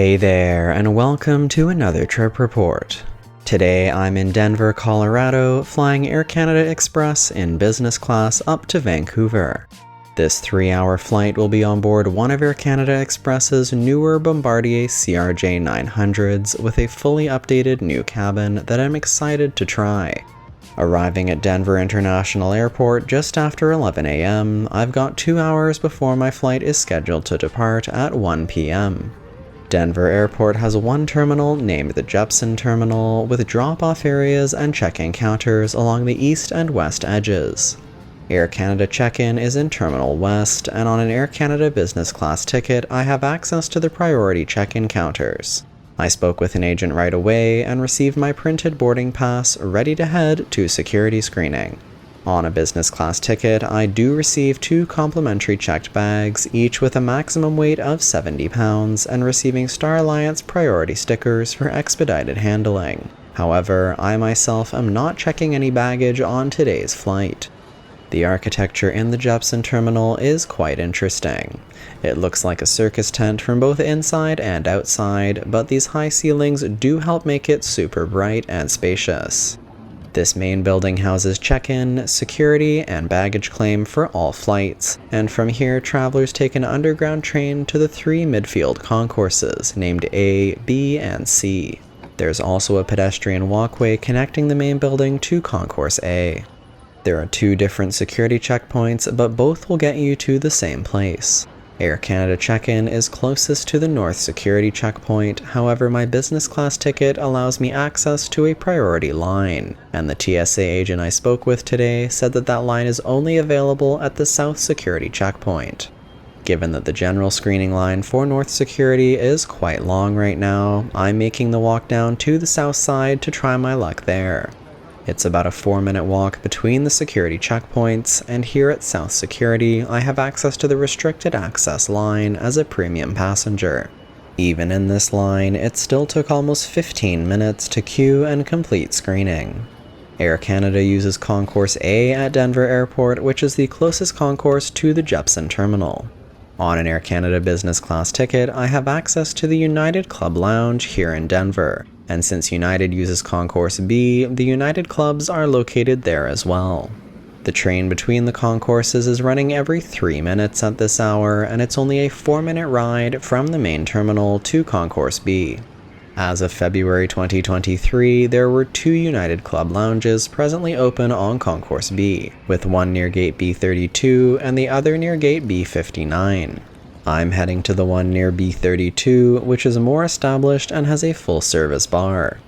Hey there, and welcome to another trip report. Today I'm in Denver, Colorado, flying Air Canada Express in business class up to Vancouver. This 3-hour flight will be on board one of Air Canada Express's newer Bombardier CRJ900s with a fully updated new cabin that I'm excited to try. Arriving at Denver International Airport just after 11 a.m., I've got 2 hours before my flight is scheduled to depart at 1 p.m. Denver Airport has one terminal named the Jepson Terminal with drop-off areas and check-in counters along the east and west edges. Air Canada check-in is in Terminal West, and on an Air Canada business class ticket I have access to the priority check-in counters. I spoke with an agent right away and received my printed boarding pass ready to head to security screening. On a business class ticket, I do receive 2 complimentary checked bags, each with a maximum weight of 70 pounds, and receiving Star Alliance priority stickers for expedited handling. However, I myself am not checking any baggage on today's flight. The architecture in the Jepson terminal is quite interesting. It looks like a circus tent from both inside and outside, but these high ceilings do help make it super bright and spacious. This main building houses check-in, security, and baggage claim for all flights, and from here travelers take an underground train to the 3 midfield concourses named A, B, and C. There's also a pedestrian walkway connecting the main building to Concourse A. There are 2 different security checkpoints, but both will get you to the same place. Air Canada check-in is closest to the North Security checkpoint, however my business class ticket allows me access to a priority line, and the TSA agent I spoke with today said that that line is only available at the South Security checkpoint. Given that the general screening line for North Security is quite long right now, I'm making the walk down to the south side to try my luck there. It's about a 4-minute walk between the security checkpoints, and here at South Security, I have access to the restricted access line as a premium passenger. Even in this line, it still took almost 15 minutes to queue and complete screening. Air Canada uses Concourse A at Denver Airport, which is the closest concourse to the Jepson Terminal. On an Air Canada business class ticket, I have access to the United Club Lounge here in Denver. And since United uses Concourse B, the United Clubs are located there as well. The train between the concourses is running every 3 minutes at this hour, and it's only a 4-minute ride from the main terminal to Concourse B. As of February 2023, there were 2 United Club lounges presently open on Concourse B, with one near Gate B32 and the other near Gate B59. I'm heading to the one near B32, which is more established and has a full-service bar.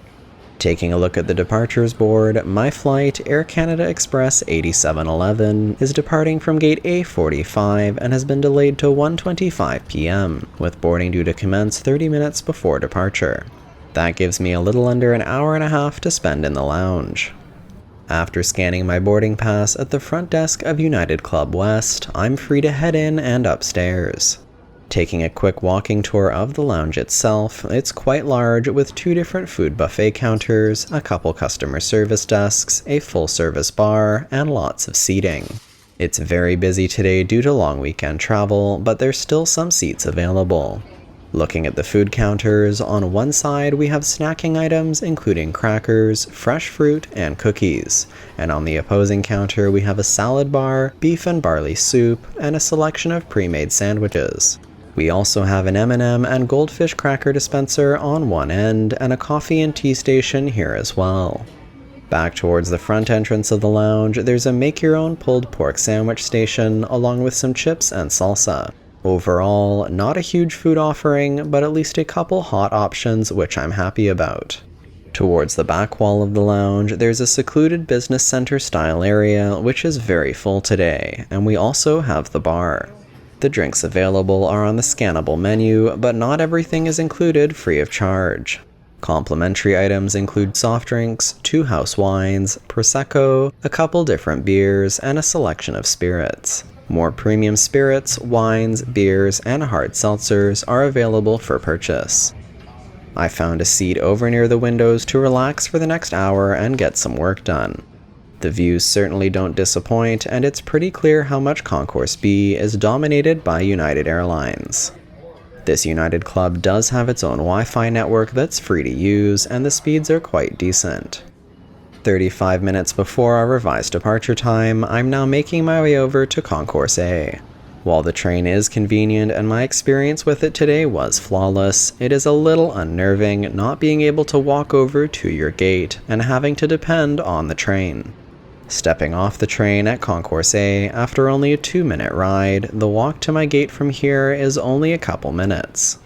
Taking a look at the departures board, my flight, Air Canada Express 8711, is departing from Gate A45 and has been delayed to 1:25 p.m., with boarding due to commence 30 minutes before departure. That gives me a little under an hour and a half to spend in the lounge. After scanning my boarding pass at the front desk of United Club West, I'm free to head in and upstairs. Taking a quick walking tour of the lounge itself, it's quite large with 2 different food buffet counters, a couple customer service desks, a full-service bar, and lots of seating. It's very busy today due to long weekend travel, but there's still some seats available. Looking at the food counters, on one side we have snacking items including crackers, fresh fruit, and cookies, and on the opposing counter we have a salad bar, beef and barley soup, and a selection of pre-made sandwiches. We also have an M&M and goldfish cracker dispenser on one end, and a coffee and tea station here as well. Back towards the front entrance of the lounge, there's a make-your-own pulled pork sandwich station, along with some chips and salsa. Overall, not a huge food offering, but at least a couple hot options, which I'm happy about. Towards the back wall of the lounge, there's a secluded business center style area, which is very full today, and we also have the bar. The drinks available are on the scannable menu, but not everything is included free of charge. Complimentary items include soft drinks, 2 house wines, Prosecco, a couple different beers, and a selection of spirits. More premium spirits, wines, beers, and hard seltzers are available for purchase. I found a seat over near the windows to relax for the next hour and get some work done. The views certainly don't disappoint, and it's pretty clear how much Concourse B is dominated by United Airlines. This United Club does have its own Wi-Fi network that's free to use, and the speeds are quite decent. 35 minutes before our revised departure time, I'm now making my way over to Concourse A. While the train is convenient and my experience with it today was flawless, it is a little unnerving not being able to walk over to your gate and having to depend on the train. Stepping off the train at Concourse A after only a 2-minute ride, the walk to my gate from here is only a couple minutes.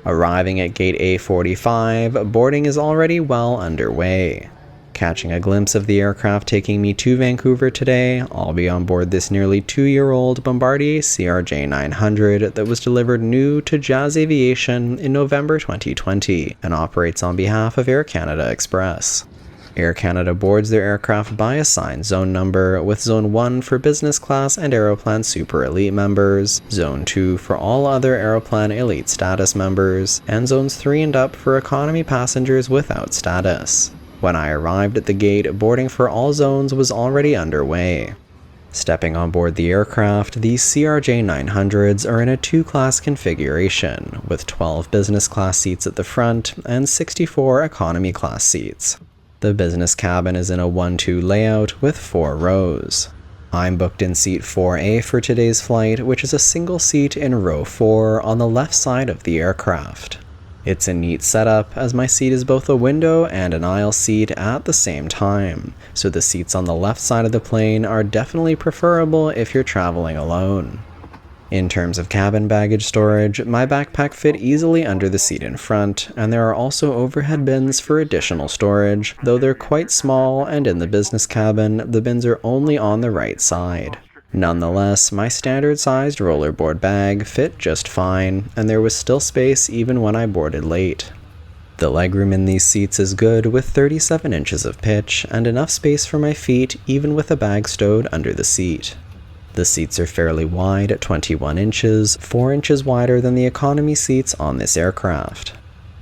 Arriving at gate A45, boarding is already well underway. Catching a glimpse of the aircraft taking me to Vancouver today, I'll be on board this nearly 2-year-old Bombardier CRJ900 that was delivered new to Jazz Aviation in November 2020 and operates on behalf of Air Canada Express. Air Canada boards their aircraft by assigned zone number, with Zone 1 for business class and Aeroplan Super Elite members, Zone 2 for all other Aeroplan Elite status members, and Zones 3 and up for economy passengers without status. When I arrived at the gate, boarding for all zones was already underway. Stepping on board the aircraft, these CRJ900s are in a 2-class configuration, with 12 business class seats at the front and 64 economy class seats. The business cabin is in a 1-2 layout with 4 rows. I'm booked in seat 4A for today's flight, which is a single seat in row 4 on the left side of the aircraft. It's a neat setup, as my seat is both a window and an aisle seat at the same time, so the seats on the left side of the plane are definitely preferable if you're traveling alone. In terms of cabin baggage storage, my backpack fit easily under the seat in front, and there are also overhead bins for additional storage, though they're quite small, and in the business cabin, the bins are only on the right side. Nonetheless, my standard-sized rollerboard bag fit just fine, and there was still space even when I boarded late. The legroom in these seats is good, with 37 inches of pitch, and enough space for my feet even with a bag stowed under the seat. The seats are fairly wide at 21 inches, 4 inches wider than the economy seats on this aircraft.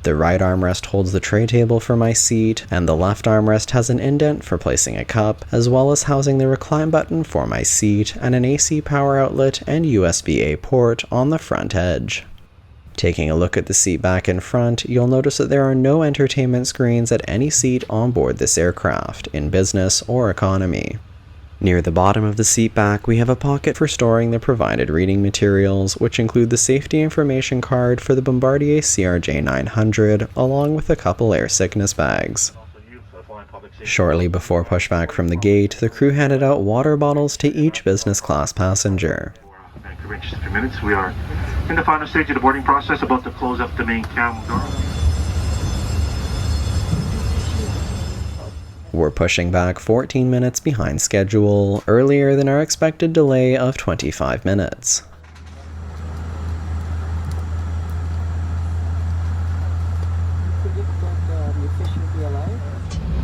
The right armrest holds the tray table for my seat, and the left armrest has an indent for placing a cup, as well as housing the recline button for my seat and an AC power outlet and USB-A port on the front edge. Taking a look at the seat back in front, you'll notice that there are no entertainment screens at any seat on board this aircraft, in business or economy. Near the bottom of the seat back, we have a pocket for storing the provided reading materials, which include the safety information card for the Bombardier CRJ900, along with a couple air sickness bags. Shortly before pushback from the gate, the crew handed out water bottles to each business class passenger. Vancouver in just a few minutes. We are in the final stage of the boarding process, about to close up the main cam door. We're pushing back 14 minutes behind schedule, earlier than our expected delay of 25 minutes.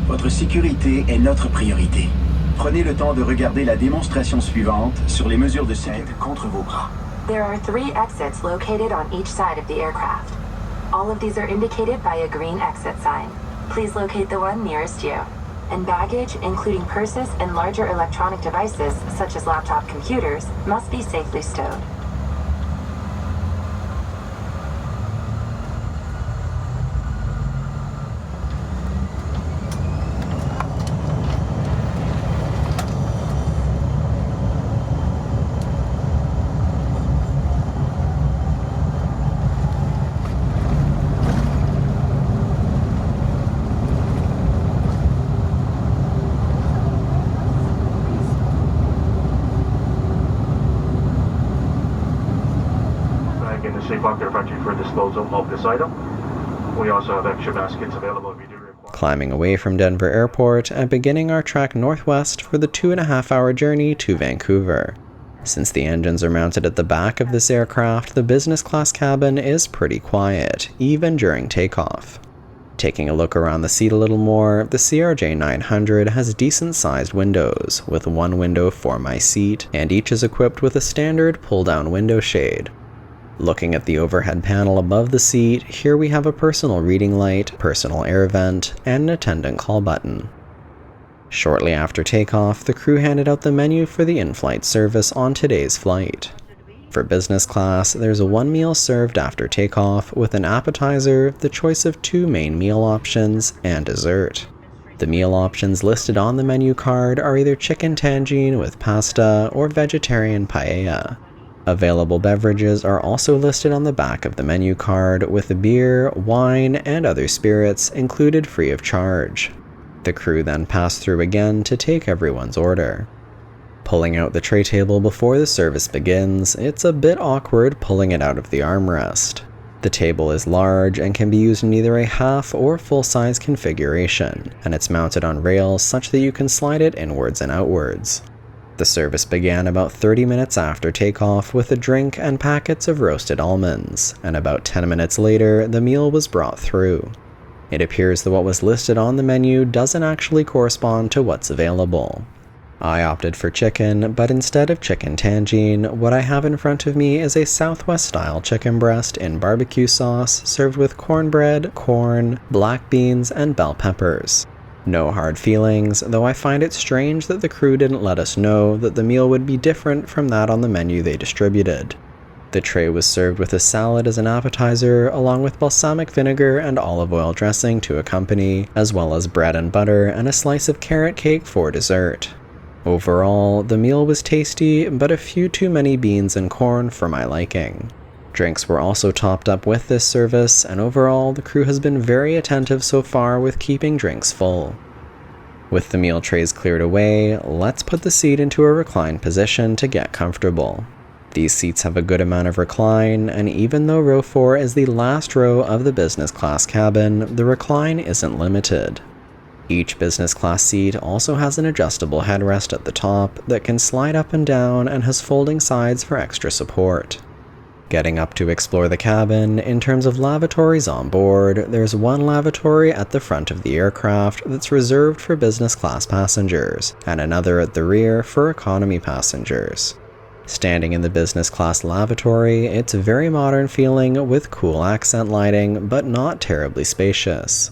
Votre sécurité est notre priorité. Prenez le temps de regarder la démonstration suivante sur les mesures de sécurité contre vos bras. There are 3 exits located on each side of the aircraft. All of these are indicated by a green exit sign. Please locate the one nearest you. And baggage, including purses and larger electronic devices, such as laptop computers, must be safely stowed. Safe Locker Factory for disposal of this item. We also have extra baskets available if you do require. Climbing away from Denver Airport and beginning our trek northwest for the 2.5-hour journey to Vancouver. Since the engines are mounted at the back of this aircraft, the business class cabin is pretty quiet, even during takeoff. Taking a look around the seat a little more, the CRJ900 has decent-sized windows, with one window for my seat, and each is equipped with a standard pull-down window shade. Looking at the overhead panel above the seat, here we have a personal reading light, personal air vent, and an attendant call button. Shortly after takeoff, the crew handed out the menu for the in-flight service on today's flight. For business class, there's one meal served after takeoff with an appetizer, the choice of 2 main meal options, and dessert. The meal options listed on the menu card are either chicken tangine with pasta or vegetarian paella. Available beverages are also listed on the back of the menu card with beer, wine, and other spirits included free of charge. The crew then pass through again to take everyone's order. Pulling out the tray table before the service begins, it's a bit awkward pulling it out of the armrest. The table is large and can be used in either a half or full-size configuration, and it's mounted on rails such that you can slide it inwards and outwards. The service began about 30 minutes after takeoff with a drink and packets of roasted almonds, and about 10 minutes later, the meal was brought through. It appears that what was listed on the menu doesn't actually correspond to what's available. I opted for chicken, but instead of chicken tangine, what I have in front of me is a Southwest-style chicken breast in barbecue sauce served with cornbread, corn, black beans, and bell peppers. No hard feelings, though I find it strange that the crew didn't let us know that the meal would be different from that on the menu they distributed. The tray was served with a salad as an appetizer, along with balsamic vinegar and olive oil dressing to accompany, as well as bread and butter and a slice of carrot cake for dessert. Overall, the meal was tasty, but a few too many beans and corn for my liking. Drinks were also topped up with this service, and overall, the crew has been very attentive so far with keeping drinks full. With the meal trays cleared away, let's put the seat into a reclined position to get comfortable. These seats have a good amount of recline, and even though row 4 is the last row of the business class cabin, the recline isn't limited. Each business class seat also has an adjustable headrest at the top that can slide up and down and has folding sides for extra support. Getting up to explore the cabin, in terms of lavatories on board, there's one lavatory at the front of the aircraft that's reserved for business class passengers, and another at the rear for economy passengers. Standing in the business class lavatory, it's very modern feeling with cool accent lighting, but not terribly spacious.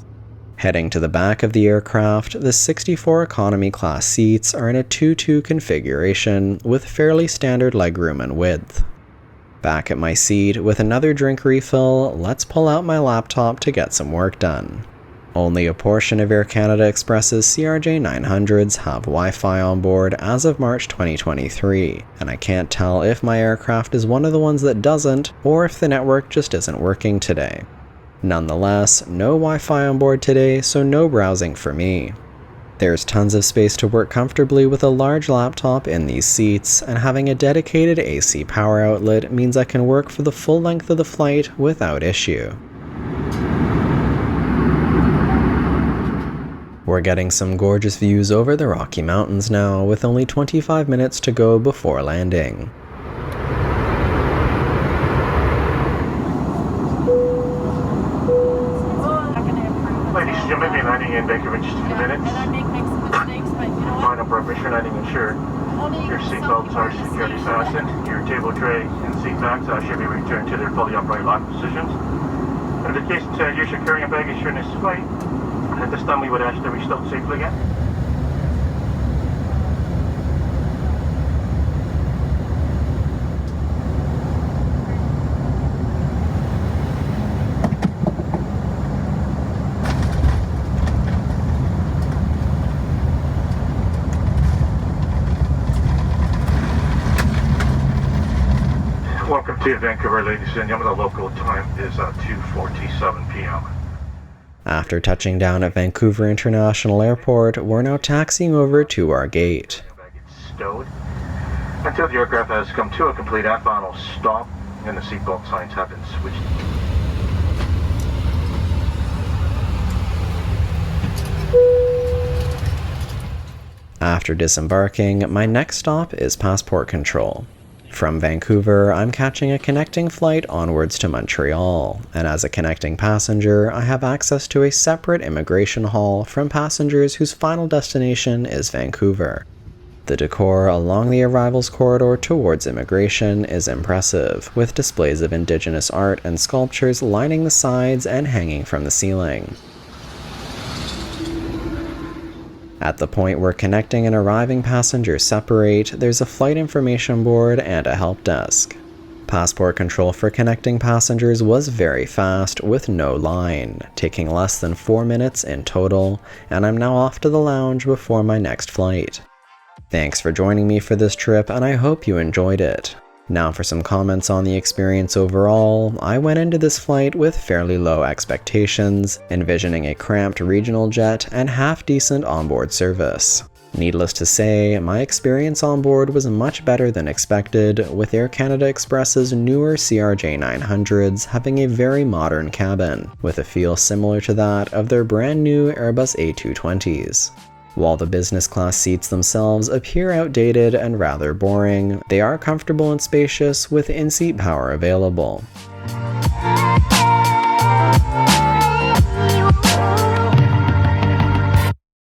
Heading to the back of the aircraft, the 64 economy class seats are in a 2-2 configuration with fairly standard legroom and width. Back at my seat, with another drink refill, let's pull out my laptop to get some work done. Only a portion of Air Canada Express's CRJ900s have Wi-Fi on board as of March 2023, and I can't tell if my aircraft is one of the ones that doesn't, or if the network just isn't working today. Nonetheless, no Wi-Fi on board today, so no browsing for me. There's tons of space to work comfortably with a large laptop in these seats, and having a dedicated AC power outlet means I can work for the full length of the flight without issue. We're getting some gorgeous views over the Rocky Mountains now, with only 25 minutes to go before landing. Ladies and gentlemen, be landing in Vancouver in just a few minutes. Line up permission landing insured. Your seatbelts are securely fastened. Your table tray and seat backs should be returned to their fully upright lock positions. In the case that you should carry a baggage during this flight, at this time we would ask that we stop safely again. Welcome to Vancouver, ladies and gentlemen. The local time is 2:47 p.m. After touching down at Vancouver International Airport, we're now taxiing over to our gate. Stowed until the aircraft has come to a complete and final stop and the seatbelt signs have been switched. After disembarking, my next stop is passport control. From Vancouver, I'm catching a connecting flight onwards to Montreal, and as a connecting passenger, I have access to a separate immigration hall from passengers whose final destination is Vancouver. The decor along the arrivals corridor towards immigration is impressive, with displays of indigenous art and sculptures lining the sides and hanging from the ceiling. At the point where connecting and arriving passengers separate, there's a flight information board and a help desk. Passport control for connecting passengers was very fast with no line, taking less than 4 minutes in total, and I'm now off to the lounge before my next flight. Thanks for joining me for this trip, and I hope you enjoyed it. Now for some comments on the experience overall. I went into this flight with fairly low expectations, envisioning a cramped regional jet and half-decent onboard service. Needless to say, my experience on board was much better than expected, with Air Canada Express's newer CRJ900s having a very modern cabin, with a feel similar to that of their brand new Airbus A220s. While the business class seats themselves appear outdated and rather boring, they are comfortable and spacious with in-seat power available.